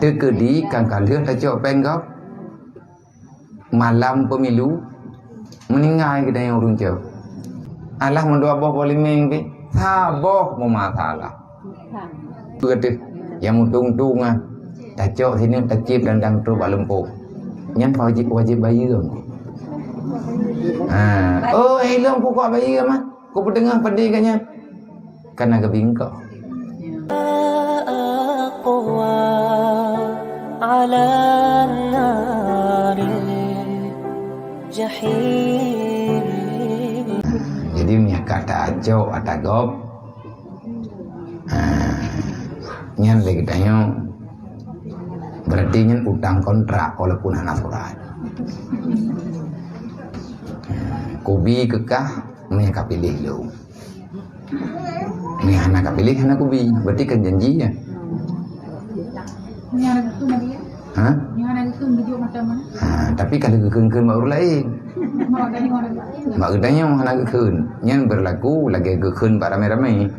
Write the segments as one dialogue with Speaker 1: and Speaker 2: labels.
Speaker 1: Terkedi kan kalian tak cok penggap malam pemilu meninggal kita yang urung cok. Allah mendoa boh boleh mengke saboh memasalah. Betul yang mutung-tung ah. Tak cok sini tak cip dan dang tu balempuk. Nyan wajib bayar. Oh, hilang pokok bayar mah. Kau pedengah pedih kannya. Karena kebingkau.
Speaker 2: على النار الجحيم.
Speaker 1: Jadi minyak kata ajo atagop. Nyan lagi tanya. Berarti nyan utang kontrak walaupun anak surat. Kubi kekah minyak pilih lu. Minyak anak pilih anak kubi. Berarti kan janji ya.
Speaker 3: Yang itu dia.
Speaker 1: Hah?
Speaker 3: Yang itu video macam mana?
Speaker 1: Tapi kalau kekeun baru lain. Mak gedanya mau nak kekeun. Nyan berlaku lagi kekeun pak ramai-ramai.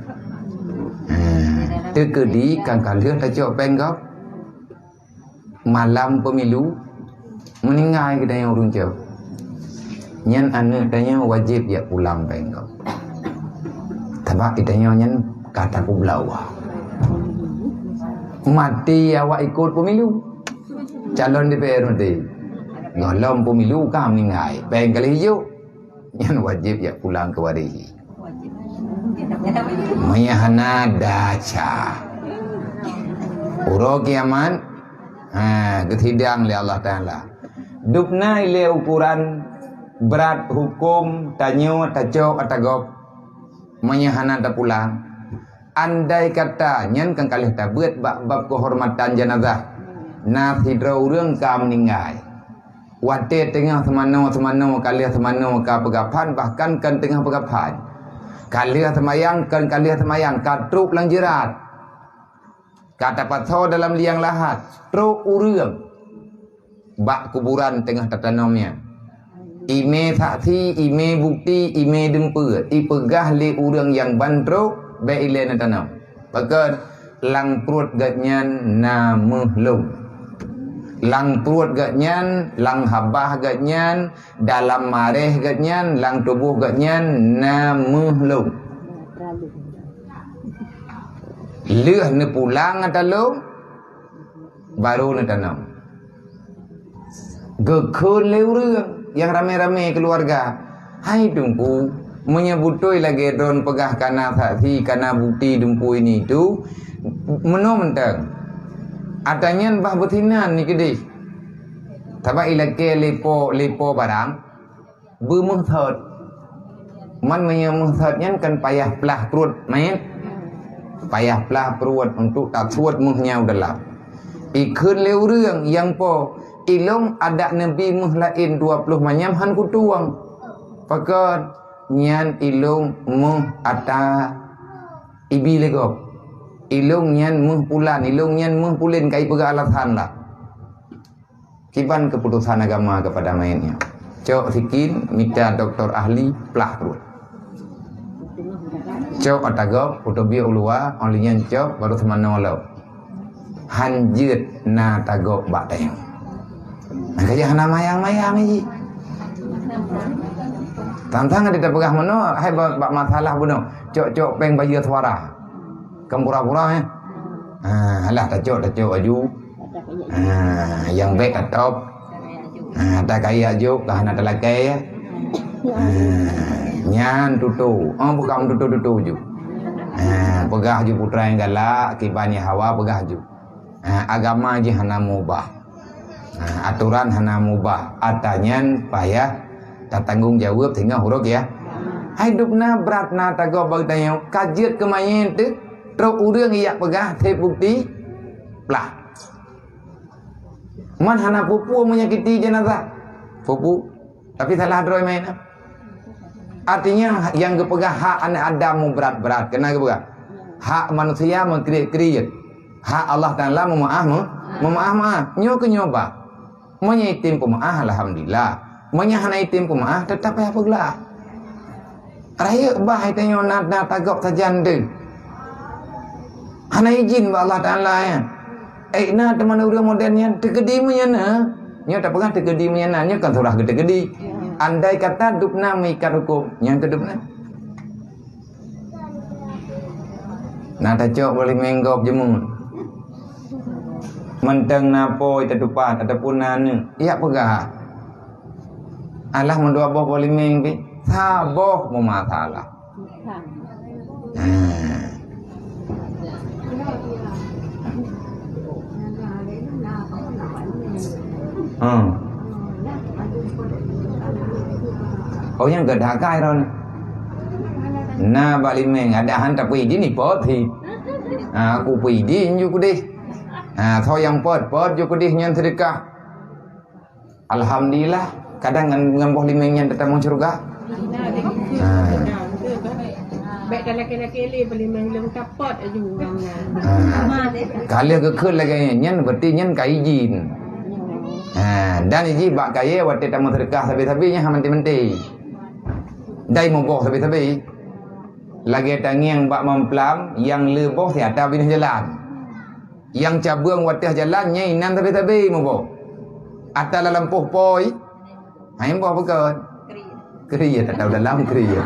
Speaker 1: Terkedi kan kalian tak cok penggap malam pemilu meninggal kita yang urung cok. Nyan anak tanya wajib ya pulang penggap. Sebab itanya nyan kata ku belawah. Mati awak ikut pemilu. Calon DPR mati. Golong pemilu kau meninggal. Peng kali hijau. Yang wajib ya pulang ke warihi. Mayahana daca. Uro kiaman. Kethidang oleh Allah Ta'ala. Dupna ile ukuran berat hukum tanyo tacok atagop. Mayahana da pulang. Andai kata nyan kan kalih tabut bab kehormatan jenazah na hidrau urang ka meninggal wate tengah semano kalih semano ka pegapan bahkan kan tengah pegapan kalih semayang kan kalih semayang ka truk lang jerat kata patso dalam liang lahat truk urang bak kuburan tengah tatanamnya ime saksi ime bukti ime dempur ipegah li urang yang bandruk baik ilen tanam. Bahkan lang perut gatnyan namuhlum. Lang perut gatnyan, lang habah gatnyan, dalam mareh gatnyan, lang tubuh gatnyan namuhlum. Leuh ne pulang atalung baru ne tanam. Gekeun leureuang yang rame-rame keluarga. Hai dumpu menyebutoi lagi don pegah kana saksi kana bukti dumpu ini itu menomentang adanya bah betinan ni kedih taba ilake lepo barang bermuhsad man menyemutsadnya kan payah pelah perut main payah pelah perut untuk tak suat muhnya dalam ikun leureuang yang po ilong ada nabi muhlain 20 manyam han kutuang pakat nyan ilung muh ata ibi legop ilung nyan muh pulan ilung nyan muh pulin kai pega alasan lah kiban keputusan agama kepada mainnya cok sikin minta doktor ahli pelah perut cok atagop utobia ulua olinya cok baru semana walau hanjut na tagop bateng makanya hana mayang-mayang ji tantang ada pegah mano hai bak masalah buno cok peng bayar suara kempura-pura alah tak cok aju yang baik atop tak kaya aju kahana talakai nyan tutu bukan tutu ju pegah ju putra yang galak kibani hawa pegah ju agama ji hana mubah aturan hana mubah atanyan payah tak tanggung jawab tinggal huruf ya. Hidupna beratna tago bagtanya kajiat kemayen tu truk urang iya pegah te bukti plah. Man hana pupu menyakiti jenazah. Pupu tapi salah droi main. Artinya yang kepegah hak anak Adam berat-berat kena kepegah. Hak manusia mengkriat. Hak Allah Taala memaaf. Nyo ke nyoba. Menyitim pemaaf alhamdulillah. Menyahana itim pemaaf tetap ya peglah. Raya bah itanya nak tagap sajan deng. Hana izin ba Allah Taala ya. na teman orang modernnya tegedi menyana. Nya tak pegang tegedi menyana nya kan surah tegedi. Andai kata dupna mengikat hukum, yang kedupna. Nah tak boleh menggop jemun. Menteng napoi tetupat ataupun nana. Iya pegah. Allah mendua boh boleh mengbi. Saboh mu masalah. Oh yang gak kai rồi. Na balik meng ada hantar pergi di ni poti. Aku pergi di juga deh. Thau yang pot juga deh nyan sedekah. Alhamdulillah kadang ngan boh limeng nyan tetap mau surga.
Speaker 4: Baik kalau kena-kena boleh mengelung kapot aja orangnya.
Speaker 1: Kalau kekal lagi nyan berarti nyan kai izin. Dan izin bak kaya waktu tamu sedekah sabi-sabinya hamenti-menti. Dai memboh sabi-sabi. Lagi tangiang bak memplam yang leboh tiada binah jalan. Yang cabang watih jalan nyai nan tabi-tabi memboh. Atas dalam poi. Hai memboh betul. Kriya tak tahu dalam kriya.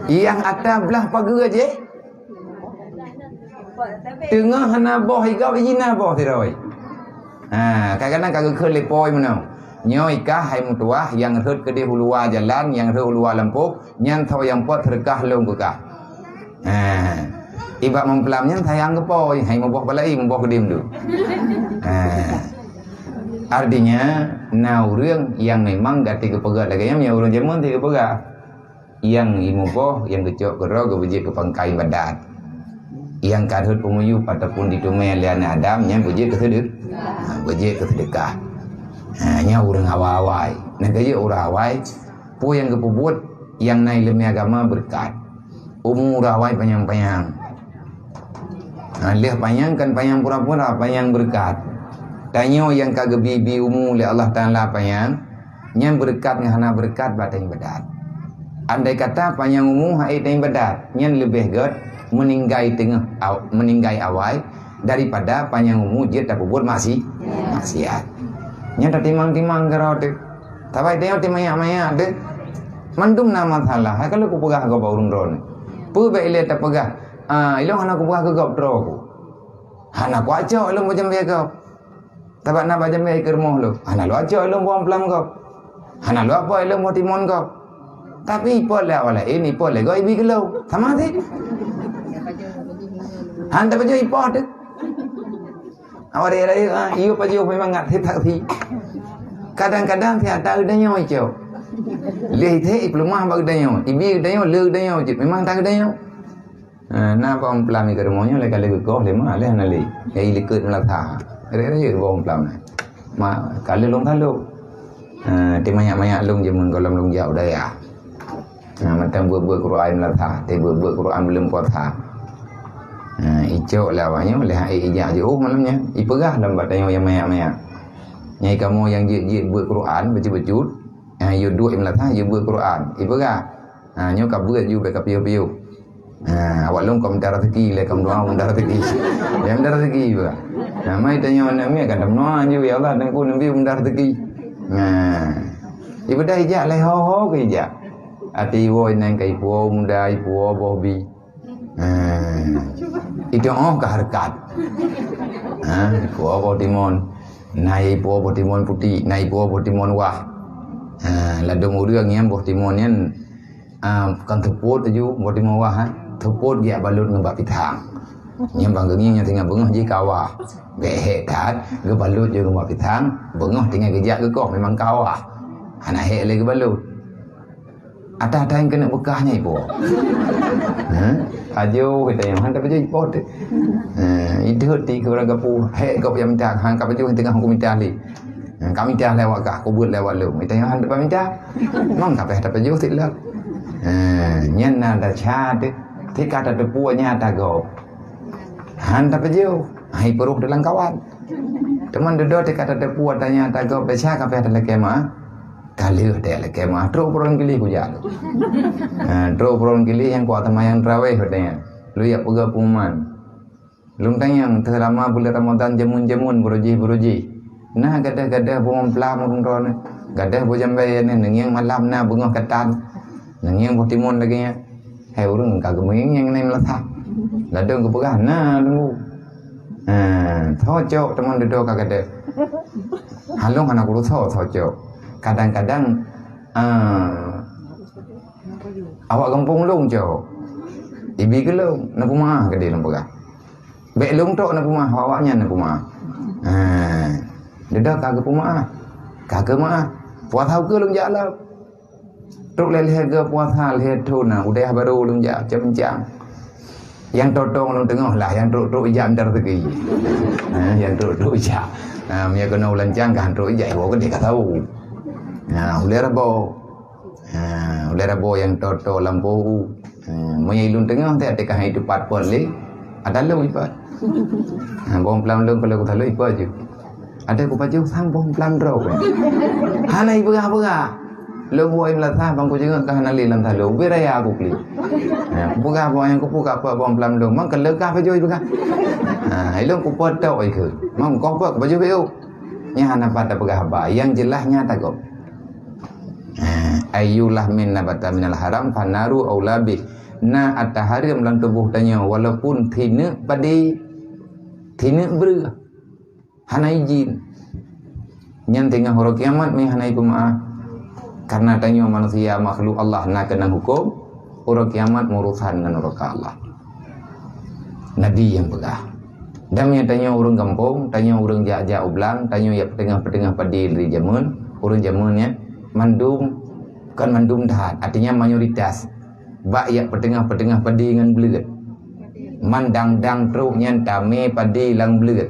Speaker 1: Yang atas belah pagar aje. Tengah hana boh igau izina boh tiroi. Kadang-kadang kagak ke lepoi mana. Nyoi kah hai mutuah yang hut ke di hulua jalan yang hut hulua lampu nyan thau yang pot terkah long ke kah. Ibak memplam nyan sayang ke poi hai memboh balai memboh ke dim du. Artinya nauរឿងyang memang gati ke pegat lagi yang urang jaman ti ke pegat. Yang imuboh yang kecok ke ro ke biji ke pangkai badat. Yang kadhut pumuyu ataupun ditumai lian Adam yang biji ke sedekah. Biji ke sedekah. Nya orang awal-awal. Nah kaya orang awal, po yang kepubut yang naik lemah agama berkat. Umur awal panjang-panjang. Lihat panjang kan panjang pura-pura panjang berkat. Tanyo yang kagak bibi umur oleh Allah Taala panjang, yang berkat ngahana berkat batang bedat. Andai kata panjang umur hai teng bedat, yang lebih ged meninggai tengah meninggai awal daripada panjang umur dia tak pubut masih maksiat. Nyata timang-timang kerau tu. Tapi dia timang-timang tu. Mandum nama salah. Kalau aku pegah kau baurung drone. Pu bele tak pegah. Ilong anak aku pegah kau drone aku. Anak aku acak ilong macam dia kau. Tapi nak macam dia kermoh lo. Anak lu acak ilong buang pelam kau. Anak lu apa ilong buat timon kau. Tapi boleh awalnya ini boleh kau ibi kelau. Sama sih. Anda baju ipot tu. Awak dia iyo paju memang ngat tak thi. Kadang-kadang tiada udahnya icau. Leh the iplumah bag danyo. Ibi danyo le danyo jit memang tak danyo. Na pom plami ke rumahnya le kali goh le ma le na le. Ai likut melatha. Re je pom plam. Ma kali long thalu. Ti banyak-banyak long je mun golong long jauh dah ya. Macam buat Quran melatha, ti buat Quran belum puasa. Icok lah awaknya oleh ijak je malamnya ipegah lambat tanya yang mayak-mayak nyai kamu yang jit buat Quran baca-bacut you dua melatah you buat Quran ipegah nyo kabut you baca piu-piu awak long komentar rezeki le kam doa komentar rezeki yang komentar rezeki juga mai tanya mana mi kan doa you ya Allah dan ku nabi komentar rezeki ibadah ijak le ho ke ijak ati woi nang kai puo muda puo bobi itu keharkat. Puo botimon, naik puo botimon putih, naik puo botimon wah. Ladung urang yang botimon yang kan teput tu botimon wah. Teput dia balut ngebak pitang. Yang banggengnya yang tinggal bengah je kawah. Behe tat, ke balut je ngebak pitang, bengah tinggal kejak ke kau memang kawah. Anak hek lagi balut. Ada yang kena bekahnya ibu. Ajo kita yang hantar baju ibu tu. Itu ti ke orang kapu. Hei kau yang minta, hang kau baju tengah aku minta li. Kami minta lewat kah, aku buat lewat lu. Kita yang hantar minta. Mang kau hantar baju tidak. Nyen ada chat. Tika ada tepuannya ada go. Hantar baju. Hai peruk dalam kawan. Teman duduk tika ada tepuan tanya ada go. Besar kau hantar lagi mah. Kali ada lagi mah. Terus pulang kili ku jalan. Terus pulang kili yang kuat sama yang terawih katanya. Lu ya pegah puman. Lung tanyang selama bulan Ramadan jamun-jamun beruji. Nah gadah-gadah bom plam rong ron. Gadah bo jambai ni nengyang malam na bengah katan. Nengyang bo timun lagi nya. Hai urang kagak meng yang ni melatak. Ladang ke pegah nah tunggu. Thocok teman dedo kagak. Halong anak ulu thocok. Kadang-kadang awak kampung long cok. Ibi ke long na pumah ke dia pegah. Bek long tok na pumah awaknya na pumah. Dedo kagak pumah. Kagak mah. Puas tahu ke long jalan. Truk leleh ke puasa leleh tu na udah baru long jalan jam-jam. Yang totong long tengah lah yang truk jam dar tegi. Yang truk jam. Mia kena ulancang kan truk jam wo ke dia tahu. Ulai rabo yang toto lampu. Mia ilun tengah tak ada kahai depan pun le. Ada long ipat. Bom pelam long kalau kita le ipat je. Ada ku baju sang bom pelam drop. Hanai berah. Long buai melatah bangku jengak kahana le lam thalu. Beraya aku kli. Buka apa yang ku buka apa bom pelam long. Mang kelekah baju buka. Ilong ku potau ikut. Mang kau buat baju beu. Nya hana pada berah yang jelasnya takut. Ayyulah min nabata minal haram fanaru aulabi. Na ataharim dalam tubuh tanya walaupun tina padi tina ber hana izin nyan tengah hari kiamat mi hana pemaaf karena tanya manusia makhluk Allah nak kena hukum hari kiamat urusan dengan neraka Allah. Nabi yang pegah dan tanya orang kampung, tanya orang jak-jak ublang, tanya ya petengah-petengah padi dari zaman orang zamannya mandum bukan mandum dah artinya mayoritas bak ya petengah-petengah padi dengan belut. Mandang-dang truk nyan tame padi lang belut.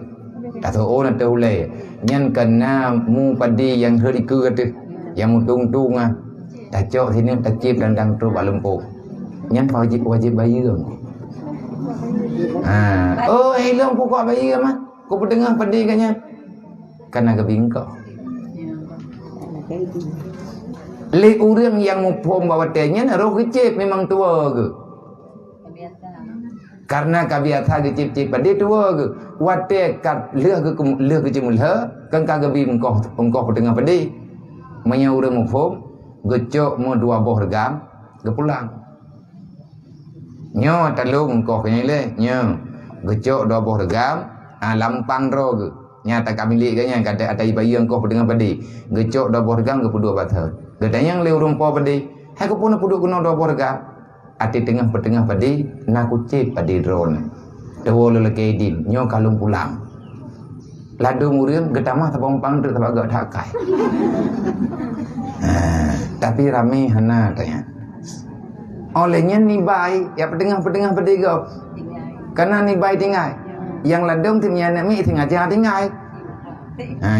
Speaker 1: Tak tahu nak tahu le. Nyan kena mu padi yang heriku kata. Yang mutung-tung ah. Tacok sini takip dandang truk bak lempuh. Nyan wajib bayar. Oh, elong pokok bayar mah. Kau petengah padi kanya. Kana kebingkau. Le orang yang mupom bawa tanya roh kecil memang tua ke? Karena kabiasa kecil-kecil pada tua ke? Wate kat leh kecil mulha kan kagabi engkau petengah padi. Manya orang mupom gecok mo 2 boh regam ke pulang. Nyo talung engkau kenya le nyo gecok 2 boh regam lampang ro ke. Nyata kami lihat kan yang kata atai bayi engkau petengah padi. Gecok 2 boh regam ke 2 batah. Gedanya yang leu rumpo padi, hai ku pun puduk kuno 2 borga. Ati tengah petengah padi, nak kucip padi drone. Dewo lelaki din, nyo kalung pulang. Ladu murian getamah tabang pangdek tabak gak takai. Tapi rame hana tanya. Olehnya ni baik, ya petengah-petengah padi kau. Karena ni baik tinggal. Yang ladung timnya nak mi tinggal jah tinggal.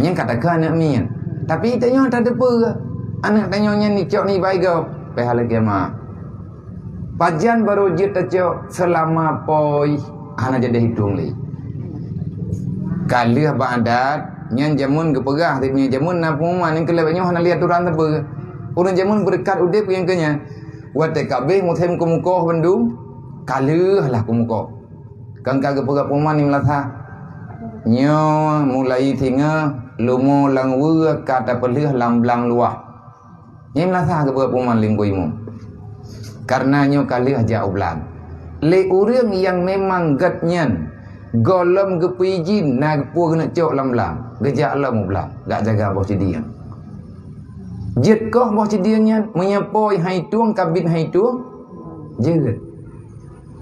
Speaker 1: Yang katakan nak mi. Tapi tanya tak ada apa. Anak tanyanya ni cok ni baik kau. Pahala kiamat. Pajan baru je cok selama poi. Anak jadi hitung li. Kali apa adat. Nyan jamun ke pegah. Tapi jamun na pengumuman. Yang kelebanya hana lihat turun tak apa. Orang jamun berkat udip yang kenya. Wate kabeh mutem kumukoh bandung. Kali lah kumukoh. Kan kagak pegah pengumuman ni melatah. Nyo mulai tinggal. Lumo lang wua kata pelih lang luah. Yang melasa ke berapa lingkuimu. Karena nyo kali aja ublang. Le orang yang memang gatnyan golem gepijin nak pu kena cok lam-lam. Gejak lam ublang. Gak jaga bos dia. Jet koh bos dia nyan menyapoi hai tuang kabin hai tuang. Jeut.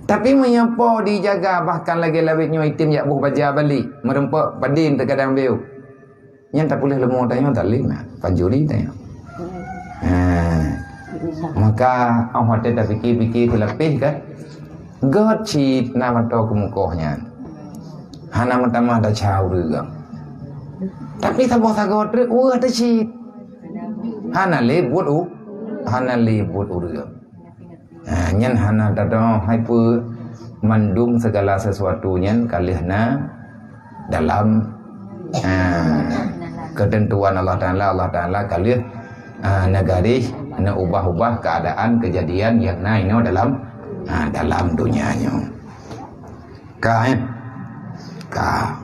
Speaker 1: Tapi menyapo dijaga bahkan lagi lawit nyo itim yak buh baja balik. Merempak padin terkadang beu. Nyan tak boleh lemu tanya tak lima. Panjuri tanya. Maka awak tak fikir-fikir terlebih kan. God cheat nama tau kemukohnya. Hana pertama ada caw juga. Tapi tak boleh God tu, ada cheat. Hana lebut juga. Nyan hana datang hyper mandum segala sesuatunya kalihna dalam ketentuan Allah Taala kalih negari nak ubah-ubah keadaan kejadian yang dalam dunianya. Kain Kau